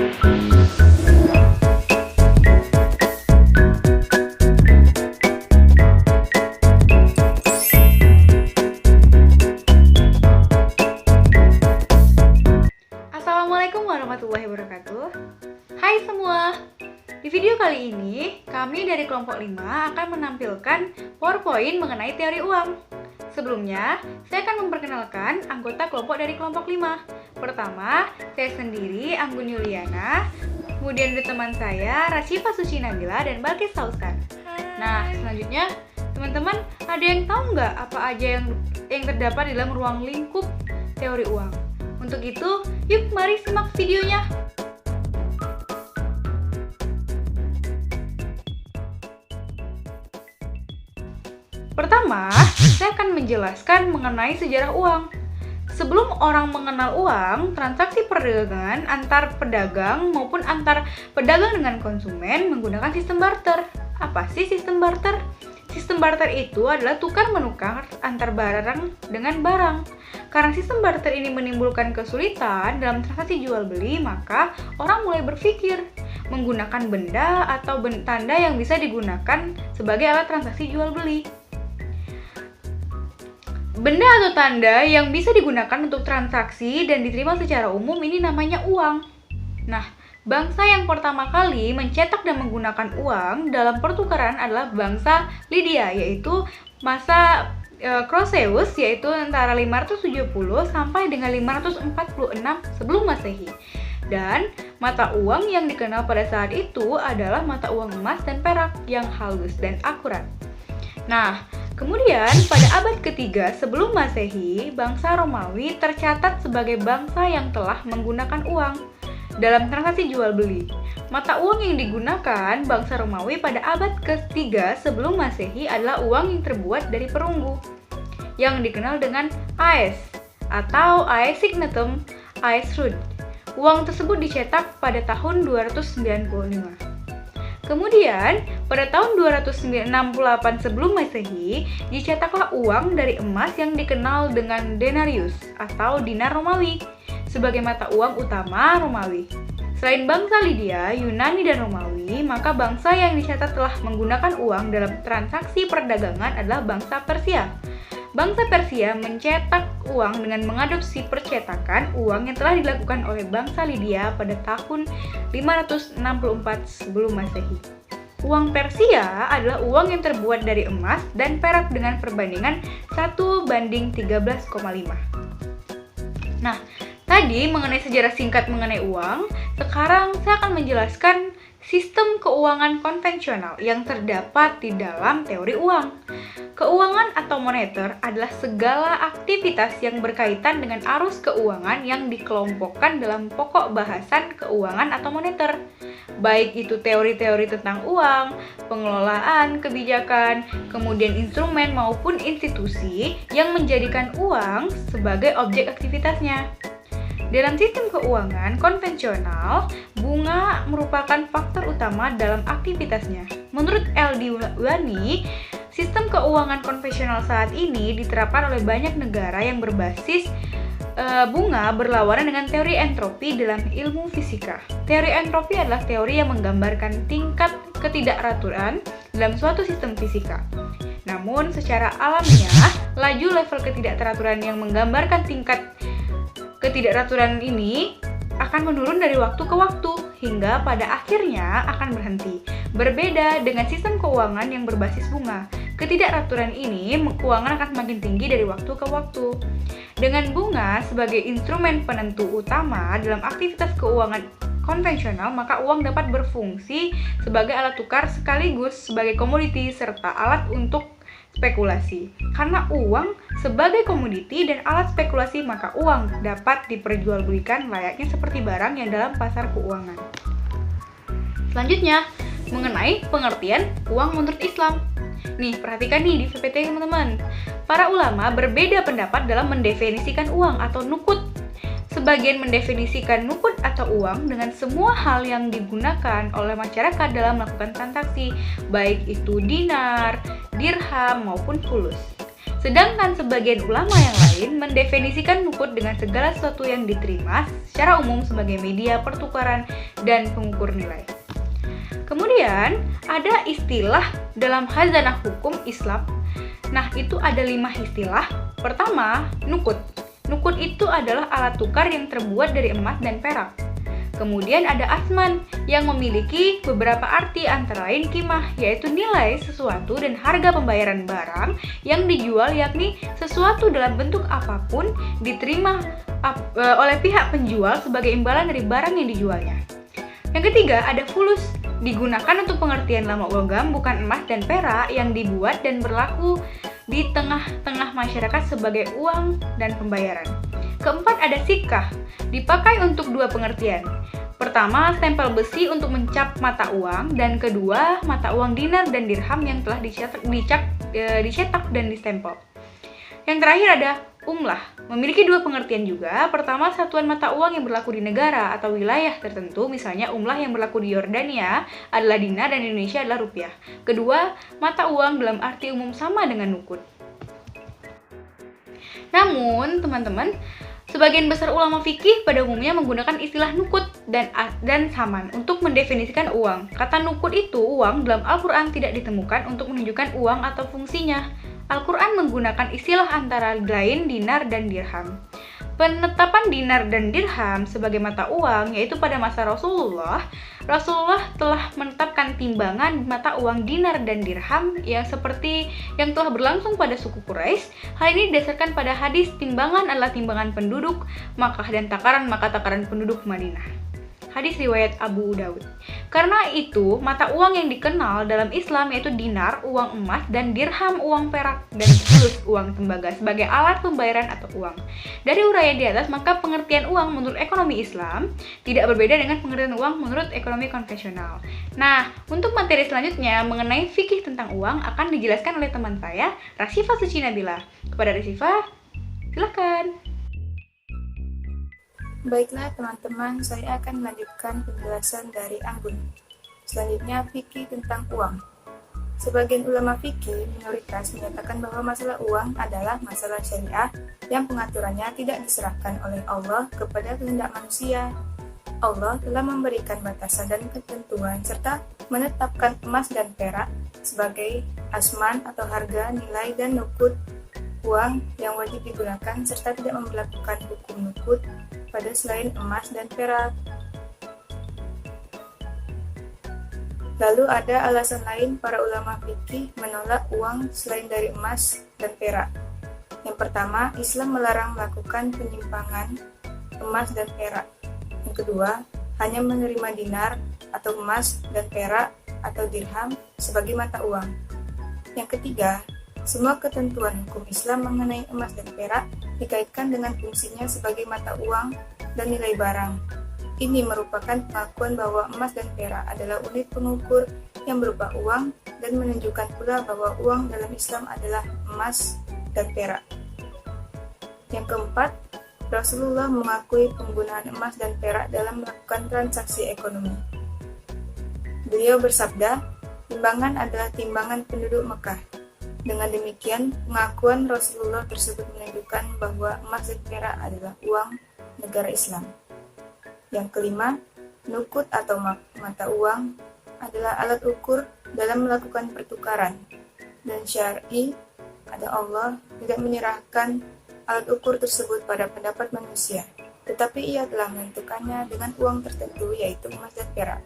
Assalamualaikum warahmatullahi wabarakatuh. Hai semua. Di video kali ini, kami dari kelompok 5 akan menampilkan PowerPoint mengenai teori uang. Sebelumnya, saya akan memperkenalkan anggota kelompok dari kelompok 5. Pertama, saya sendiri, Anggun Yuliana. Kemudian ada teman saya, Rasyifa Suci Nabila dan Balkis Tauskan. Nah, selanjutnya, teman-teman ada yang tahu nggak apa aja yang terdapat di dalam ruang lingkup teori uang? Untuk itu, yuk mari simak videonya. Pertama, saya akan menjelaskan mengenai sejarah uang. Sebelum orang mengenal uang, transaksi perdagangan antar pedagang maupun antar pedagang dengan konsumen menggunakan sistem barter. Apa sih sistem barter? Sistem barter itu adalah tukar-menukar antar barang dengan barang. Karena sistem barter ini menimbulkan kesulitan dalam transaksi jual-beli, maka orang mulai berpikir menggunakan benda atau tanda yang bisa digunakan sebagai alat transaksi jual-beli. Benda atau tanda yang bisa digunakan untuk transaksi dan diterima secara umum ini namanya uang. Nah, bangsa yang pertama kali mencetak dan menggunakan uang dalam pertukaran adalah bangsa Lydia, yaitu masa Croesus, yaitu antara 570 sampai dengan 546 sebelum Masehi. Dan mata uang yang dikenal pada saat itu adalah mata uang emas dan perak yang halus dan akurat. Nah, kemudian pada abad ketiga sebelum Masehi, bangsa Romawi tercatat sebagai bangsa yang telah menggunakan uang dalam transaksi jual-beli. Mata uang yang digunakan bangsa Romawi pada abad ketiga sebelum Masehi adalah uang yang terbuat dari perunggu, yang dikenal dengan aes atau aes signatum aes rud. Uang tersebut dicetak pada tahun 295. Kemudian, pada tahun 268 sebelum Masehi, dicetaklah uang dari emas yang dikenal dengan denarius atau dinar Romawi sebagai mata uang utama Romawi. Selain bangsa Lydia, Yunani, dan Romawi, maka bangsa yang dicatat telah menggunakan uang dalam transaksi perdagangan adalah bangsa Persia. Bangsa Persia mencetak uang dengan mengadopsi percetakan uang yang telah dilakukan oleh bangsa Lydia pada tahun 564 sebelum Masehi. Uang Persia adalah uang yang terbuat dari emas dan perak dengan perbandingan 1:13,5. Nah, tadi mengenai sejarah singkat mengenai uang, sekarang saya akan menjelaskan sistem keuangan konvensional yang terdapat di dalam teori uang. Keuangan atau moneter adalah segala aktivitas yang berkaitan dengan arus keuangan yang dikelompokkan dalam pokok bahasan keuangan atau moneter. Baik itu teori-teori tentang uang, pengelolaan, kebijakan, kemudian instrumen maupun institusi yang menjadikan uang sebagai objek aktivitasnya. Dalam sistem keuangan konvensional, bunga merupakan faktor utama dalam aktivitasnya. Menurut L. Diwani, sistem keuangan konvensional saat ini diterapkan oleh banyak negara yang berbasis bunga berlawanan dengan teori entropi dalam ilmu fisika. Teori entropi adalah teori yang menggambarkan tingkat ketidakraturan dalam suatu sistem fisika. Namun, secara alamiah, laju level ketidakteraturan yang menggambarkan tingkat ketidakraturan ini akan menurun dari waktu ke waktu hingga pada akhirnya akan berhenti. Berbeda dengan sistem keuangan yang berbasis bunga, ketidakraturan ini keuangan akan semakin tinggi dari waktu ke waktu. Dengan bunga sebagai instrumen penentu utama dalam aktivitas keuangan konvensional, maka uang dapat berfungsi sebagai alat tukar sekaligus sebagai komoditi serta alat untuk spekulasi. Karena uang sebagai komoditi dan alat spekulasi, maka uang dapat diperjualbelikan layaknya seperti barang yang dalam pasar keuangan. Selanjutnya, mengenai pengertian uang menurut Islam. Nih, perhatikan nih di PPT teman-teman. Para ulama berbeda pendapat dalam mendefinisikan uang atau nukut. Sebagian mendefinisikan nukut atau uang dengan semua hal yang digunakan oleh masyarakat dalam melakukan transaksi, baik itu dinar, dirham, maupun fulus. Sedangkan sebagian ulama yang lain mendefinisikan nukut dengan segala sesuatu yang diterima secara umum sebagai media pertukaran dan pengukur nilai. Kemudian ada istilah dalam khazanah hukum Islam. Nah, itu ada 5 istilah. Pertama, nukut. Nukut itu adalah alat tukar yang terbuat dari emas dan perak. Kemudian ada asman yang memiliki beberapa arti antara lain kimah, yaitu nilai sesuatu dan harga pembayaran barang yang dijual, yakni sesuatu dalam bentuk apapun diterima oleh pihak penjual sebagai imbalan dari barang yang dijualnya. Yang ketiga ada fulus, digunakan untuk pengertian lama logam bukan emas dan perak yang dibuat dan berlaku di tengah-tengah masyarakat sebagai uang dan pembayaran. Keempat ada sikah, dipakai untuk 2 pengertian. Pertama, stempel besi untuk mencap mata uang, dan kedua, mata uang dinar dan dirham yang telah dicetak dan distempel. Yang terakhir ada umlah, memiliki 2 pengertian juga. Pertama, satuan mata uang yang berlaku di negara atau wilayah tertentu, misalnya umlah yang berlaku di Yordania adalah dinar dan Indonesia adalah rupiah. Kedua, mata uang dalam arti umum sama dengan nukut. Namun, teman-teman, sebagian besar ulama fikih pada umumnya menggunakan istilah nukut dan saman untuk mendefinisikan uang. Kata nukut itu uang dalam Al-Quran tidak ditemukan untuk menunjukkan uang atau fungsinya. Al-Quran menggunakan istilah antara lain dinar dan dirham. Penetapan dinar dan dirham sebagai mata uang yaitu pada masa Rasulullah telah menetapkan timbangan mata uang dinar dan dirham yang seperti yang telah berlangsung pada suku Quraisy. Hal ini didasarkan pada hadis timbangan adalah timbangan penduduk Makkah dan takaran maka takaran penduduk Madinah. Hadis riwayat Abu Daud. Karena itu, mata uang yang dikenal dalam Islam yaitu dinar, uang emas, dan dirham, uang perak, dan fulus, uang tembaga, sebagai alat pembayaran atau uang. Dari uraian di atas, maka pengertian uang menurut ekonomi Islam tidak berbeda dengan pengertian uang menurut ekonomi konvensional. Nah, untuk materi selanjutnya mengenai fikih tentang uang akan dijelaskan oleh teman saya, Rasifa Suci Nabila. Kepada Rasifa, silakan. Baiklah teman-teman, saya akan melanjutkan penjelasan dari Anggun. Selanjutnya, fikih tentang uang. Sebagian ulama fikih minoritas menyatakan bahwa masalah uang adalah masalah syariah yang pengaturannya tidak diserahkan oleh Allah kepada kehendak manusia. Allah telah memberikan batasan dan ketentuan serta menetapkan emas dan perak sebagai asman atau harga, nilai, dan nukut uang yang wajib digunakan serta tidak memberlakukan hukum nukut pada selain emas dan perak. Lalu ada alasan lain para ulama fikih menolak uang selain dari emas dan perak. Yang pertama, Islam melarang melakukan penyimpangan emas dan perak. Yang kedua, hanya menerima dinar atau emas dan perak atau dirham sebagai mata uang. Yang ketiga, semua ketentuan hukum Islam mengenai emas dan perak dikaitkan dengan fungsinya sebagai mata uang dan nilai barang. Ini merupakan pengakuan bahwa emas dan perak adalah unit pengukur yang berupa uang dan menunjukkan pula bahwa uang dalam Islam adalah emas dan perak. Yang keempat, Rasulullah mengakui penggunaan emas dan perak dalam melakukan transaksi ekonomi. Beliau bersabda, timbangan adalah timbangan penduduk Mekah. Dengan demikian, pengakuan Rasulullah tersebut menunjukkan bahwa emas dan perak adalah uang negara Islam. Yang kelima, nukut atau mata uang adalah alat ukur dalam melakukan pertukaran. Dan syar'i, ada Allah tidak menyerahkan alat ukur tersebut pada pendapat manusia, tetapi ia telah menentukannya dengan uang tertentu yaitu emas dan perak.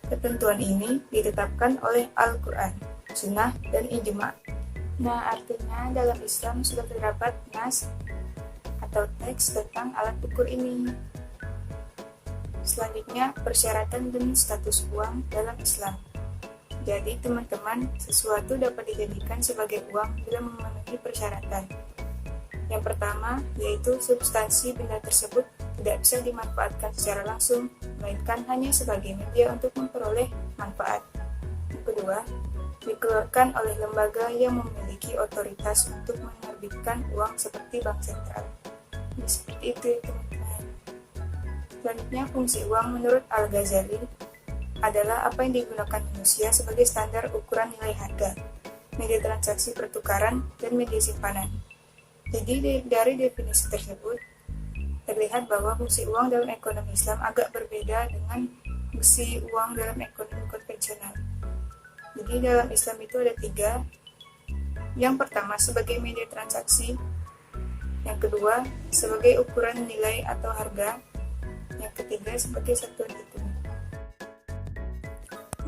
Ketentuan ini ditetapkan oleh Al-Quran, Sunnah, dan Ijma'. Nah, artinya dalam Islam sudah terdapat nas atau teks tentang alat ukur ini. Selanjutnya, persyaratan dan status uang dalam Islam. Jadi, teman-teman, sesuatu dapat dijadikan sebagai uang bila memenuhi persyaratan. Yang pertama, yaitu substansi benda tersebut tidak bisa dimanfaatkan secara langsung, melainkan hanya sebagai media untuk memperoleh manfaat. Yang kedua, dikeluarkan oleh lembaga yang memiliki otoritas untuk menerbitkan uang seperti bank sentral. Ini seperti itu ya teman-teman. Selanjutnya, fungsi uang menurut Al-Ghazali adalah apa yang digunakan manusia sebagai standar ukuran nilai harga. media transaksi pertukaran, dan media simpanan. Jadi dari definisi tersebut, terlihat bahwa fungsi uang dalam ekonomi Islam agak berbeda dengan fungsi uang dalam ekonomi konvensional. Jadi dalam Islam itu ada 3. Yang pertama sebagai media transaksi, yang kedua sebagai ukuran nilai atau harga, yang ketiga sebagai satuan hitung.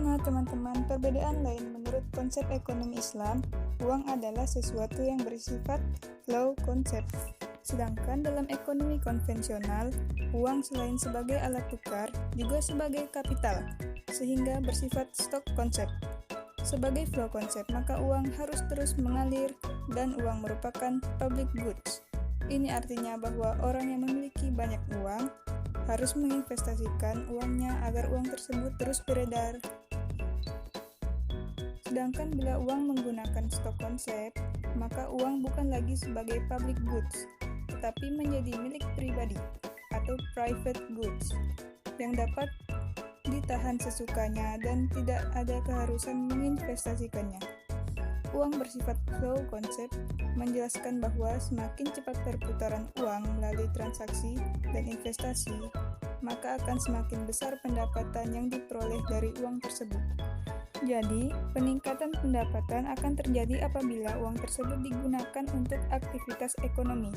Nah, teman-teman, perbedaan lain menurut konsep ekonomi Islam, uang adalah sesuatu yang bersifat low concept. Sedangkan dalam ekonomi konvensional, uang selain sebagai alat tukar juga sebagai kapital, sehingga bersifat stock concept. Sebagai flow concept, maka uang harus terus mengalir dan uang merupakan public goods. Ini artinya bahwa orang yang memiliki banyak uang harus menginvestasikan uangnya agar uang tersebut terus beredar. Sedangkan bila uang menggunakan stock concept, maka uang bukan lagi sebagai public goods, tetapi menjadi milik pribadi atau private goods yang dapat ditahan sesukanya dan tidak ada keharusan menginvestasikannya. Uang bersifat flow concept menjelaskan bahwa semakin cepat perputaran uang melalui transaksi dan investasi, maka akan semakin besar pendapatan yang diperoleh dari uang tersebut. Jadi, peningkatan pendapatan akan terjadi apabila uang tersebut digunakan untuk aktivitas ekonomi.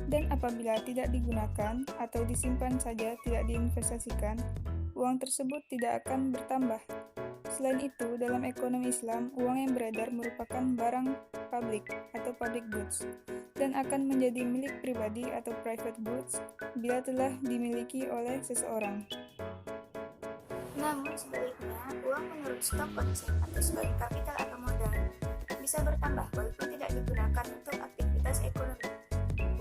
Dan apabila tidak digunakan atau disimpan saja tidak diinvestasikan, uang tersebut tidak akan bertambah. Selain itu, dalam ekonomi Islam, uang yang beredar merupakan barang publik atau public goods dan akan menjadi milik pribadi atau private goods bila telah dimiliki oleh seseorang. Namun sebaliknya, uang menurut stock concept atau sebagai kapital atau modal bisa bertambah walaupun tidak digunakan untuk aktivitas ekonomi.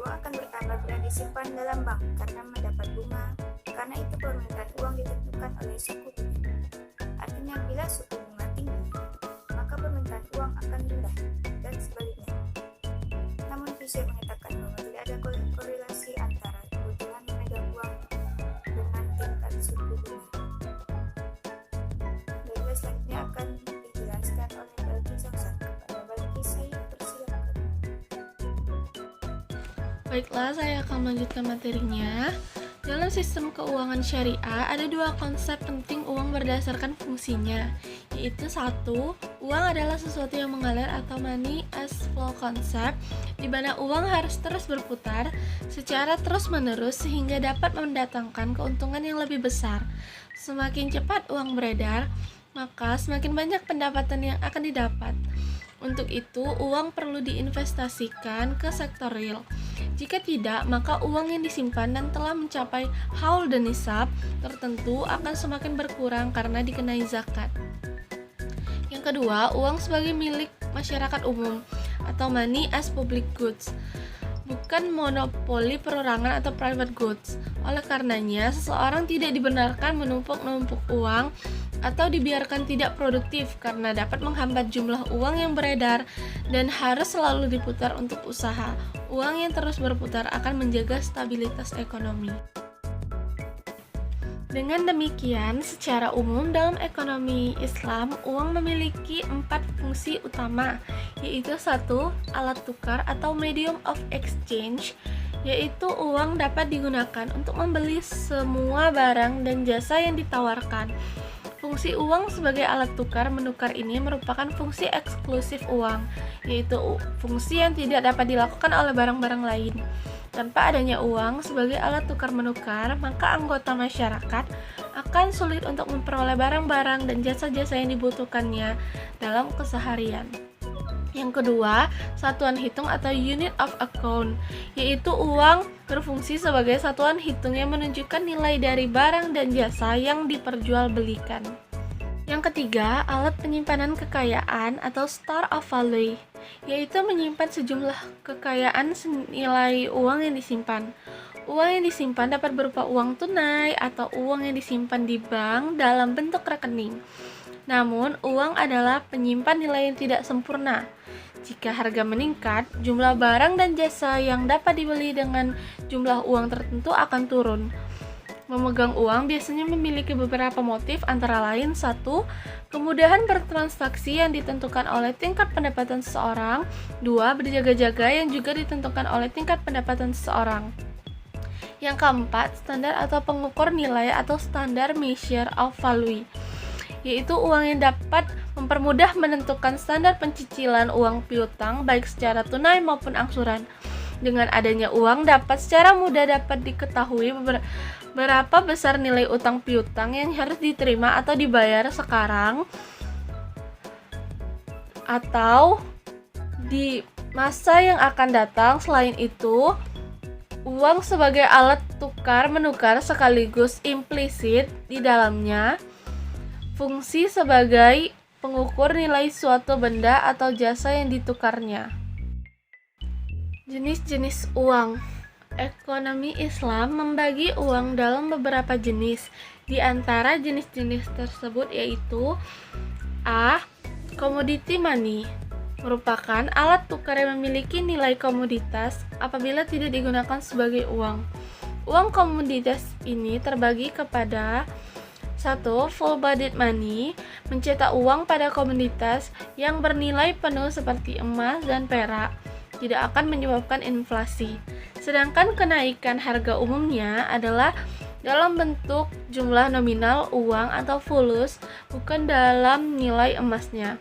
Uang akan bertambah bila disimpan dalam bank karena mendapat bunga, karena itu permintaan uang ditentukan oleh suku bunga. Artinya bila suku bunga tinggi, maka permintaan uang akan rendah dan sebaliknya. Namun Fisher menyatakan bahwa tidak ada korelasi antara kebutuhan memegang uang dengan tingkat suku bunga. Selanjutnya akan dijelaskan oleh Balki Sangsan. Pada Balki, saya persilakan. Baiklah, saya akan melanjutkan materinya. Dalam sistem keuangan syariah, ada 2 konsep penting uang berdasarkan fungsinya, yaitu 1. Uang adalah sesuatu yang mengalir atau money as flow concept, di mana uang harus terus berputar secara terus-menerus sehingga dapat mendatangkan keuntungan yang lebih besar. Semakin cepat uang beredar, maka semakin banyak pendapatan yang akan didapat. Untuk itu, uang perlu diinvestasikan ke sektor real. Jika tidak, maka uang yang disimpan dan telah mencapai haul dan nisab tertentu akan semakin berkurang karena dikenai zakat. Yang kedua, uang sebagai milik masyarakat umum atau money as public goods, bukan monopoli perorangan atau private goods. Oleh karenanya, seseorang tidak dibenarkan menumpuk-numpuk uang atau dibiarkan tidak produktif karena dapat menghambat jumlah uang yang beredar dan harus selalu diputar untuk usaha. Uang yang terus berputar akan menjaga stabilitas ekonomi. Dengan demikian, secara umum dalam ekonomi Islam, uang memiliki 4 fungsi utama, yaitu 1. Alat tukar atau medium of exchange, yaitu uang dapat digunakan untuk membeli semua barang dan jasa yang ditawarkan. Fungsi uang sebagai alat tukar menukar ini merupakan fungsi eksklusif uang, yaitu fungsi yang tidak dapat dilakukan oleh barang-barang lain. Tanpa adanya uang sebagai alat tukar menukar, maka anggota masyarakat akan sulit untuk memperoleh barang-barang dan jasa-jasa yang dibutuhkannya dalam keseharian. Yang kedua, satuan hitung atau unit of account, yaitu uang berfungsi sebagai satuan hitung yang menunjukkan nilai dari barang dan jasa yang diperjualbelikan. Yang ketiga, alat penyimpanan kekayaan atau store of value, yaitu menyimpan sejumlah kekayaan senilai uang yang disimpan. Uang yang disimpan dapat berupa uang tunai atau uang yang disimpan di bank dalam bentuk rekening. Namun, uang adalah penyimpan nilai yang tidak sempurna. Jika harga meningkat, jumlah barang dan jasa yang dapat dibeli dengan jumlah uang tertentu akan turun. Memegang uang biasanya memiliki beberapa motif, antara lain: 1. Kemudahan bertransaksi yang ditentukan oleh tingkat pendapatan seseorang. 2. Berjaga-jaga yang juga ditentukan oleh tingkat pendapatan seseorang. Yang keempat, standar atau pengukur nilai atau standar measure of value, yaitu uang yang dapat mempermudah menentukan standar pencicilan uang piutang baik secara tunai maupun angsuran. Dengan adanya uang dapat secara mudah dapat diketahui berapa besar nilai utang piutang yang harus diterima atau dibayar sekarang atau di masa yang akan datang. Selain itu, uang sebagai alat tukar menukar sekaligus implisit di dalamnya fungsi sebagai pengukur nilai suatu benda atau jasa yang ditukarnya. Jenis-jenis uang. Ekonomi Islam membagi uang dalam beberapa jenis. Di antara jenis-jenis tersebut yaitu: A. Commodity money, merupakan alat tukar yang memiliki nilai komoditas apabila tidak digunakan sebagai uang. Uang komoditas ini terbagi kepada: 1. Full-bodied money, mencetak uang pada komoditas yang bernilai penuh seperti emas dan perak, tidak akan menyebabkan inflasi. Sedangkan kenaikan harga umumnya adalah dalam bentuk jumlah nominal uang atau fulus, bukan dalam nilai emasnya.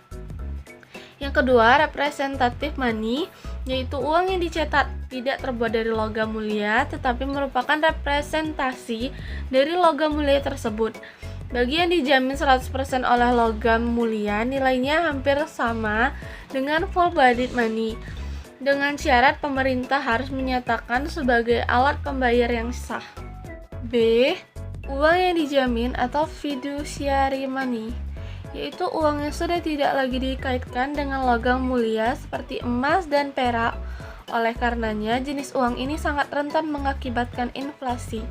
Yang kedua, representative money, yaitu uang yang dicetak tidak terbuat dari logam mulia tetapi merupakan representasi dari logam mulia tersebut. Bagi yang dijamin 100% oleh logam mulia, nilainya hampir sama dengan full-bodied money, dengan syarat pemerintah harus menyatakan sebagai alat pembayar yang sah. B. Uang yang dijamin atau fiduciary money, yaitu uang yang sudah tidak lagi dikaitkan dengan logam mulia seperti emas dan perak. Oleh karenanya, jenis uang ini sangat rentan mengakibatkan inflasi.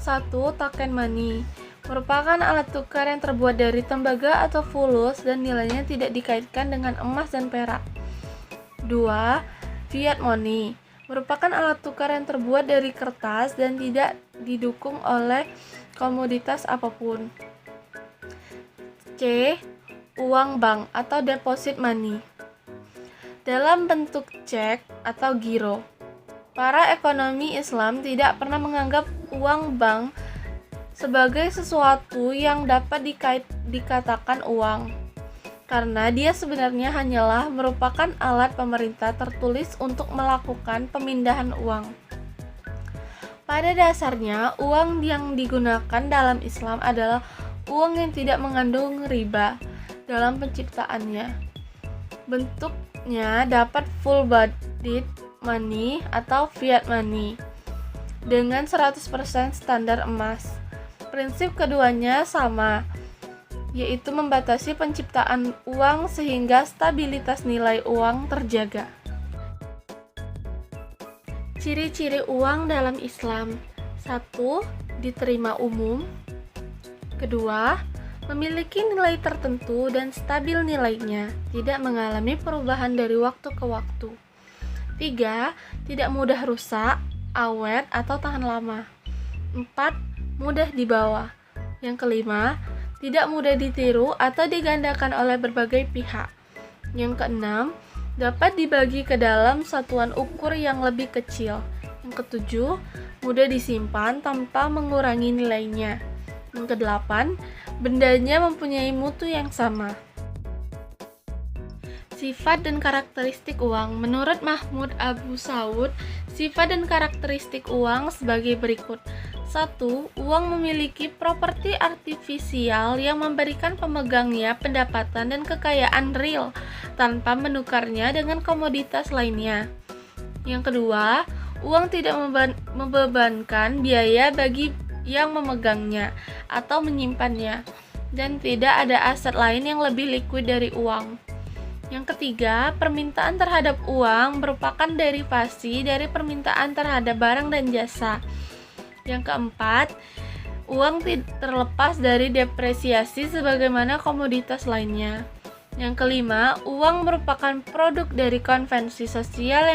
1. Token money, merupakan alat tukar yang terbuat dari tembaga atau fulus dan nilainya tidak dikaitkan dengan emas dan perak. 2. Fiat money, merupakan alat tukar yang terbuat dari kertas dan tidak didukung oleh komoditas apapun. C. Uang bank atau deposit money, dalam bentuk cek atau giro. Para ekonomi Islam tidak pernah menganggap uang bank sebagai sesuatu yang dapat dikatakan uang, karena dia sebenarnya hanyalah merupakan alat pemerintah tertulis untuk melakukan pemindahan uang. Pada dasarnya, uang yang digunakan dalam Islam adalah uang yang tidak mengandung riba dalam penciptaannya. Bentuknya dapat full-bodied money atau fiat money dengan 100% standar emas. Prinsip keduanya sama, yaitu membatasi penciptaan uang sehingga stabilitas nilai uang terjaga. Ciri-ciri uang dalam Islam: 1. Diterima umum. 2. Memiliki nilai tertentu dan stabil nilainya, tidak mengalami perubahan dari waktu ke waktu. 3. Tidak mudah rusak, awet, atau tahan lama. 4. Mudah dibawa. Yang kelima, tidak mudah ditiru atau digandakan oleh berbagai pihak. Yang keenam, dapat dibagi ke dalam satuan ukur yang lebih kecil. Yang ketujuh, mudah disimpan tanpa mengurangi nilainya. Yang kedelapan, bendanya mempunyai mutu yang sama. Sifat dan karakteristik uang. Menurut Mahmud Abu Saud, sifat dan karakteristik uang sebagai berikut. 1. Uang memiliki properti artifisial yang memberikan pemegangnya pendapatan dan kekayaan real tanpa menukarnya dengan komoditas lainnya. Yang kedua, uang tidak membebankan biaya bagi yang memegangnya atau menyimpannya, dan tidak ada aset lain yang lebih likuid dari uang. Yang ketiga, permintaan terhadap uang merupakan derivasi dari permintaan terhadap barang dan jasa. Yang keempat, uang tidak terlepas dari depresiasi sebagaimana komoditas lainnya. Yang kelima, uang merupakan produk dari konvensi sosial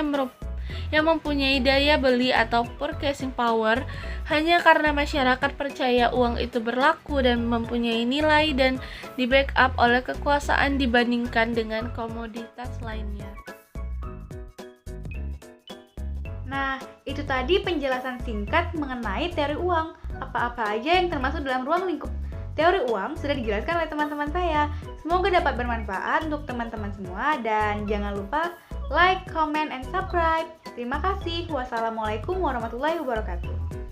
yang mempunyai daya beli atau purchasing power hanya karena masyarakat percaya uang itu berlaku dan mempunyai nilai dan di-backup oleh kekuasaan dibandingkan dengan komoditas lainnya. Nah, itu tadi penjelasan singkat mengenai teori uang. Apa-apa aja yang termasuk dalam ruang lingkup teori uang sudah dijelaskan oleh teman-teman saya. Semoga dapat bermanfaat untuk teman-teman semua dan jangan lupa like, comment, and subscribe. Terima kasih. Wassalamualaikum warahmatullahi wabarakatuh.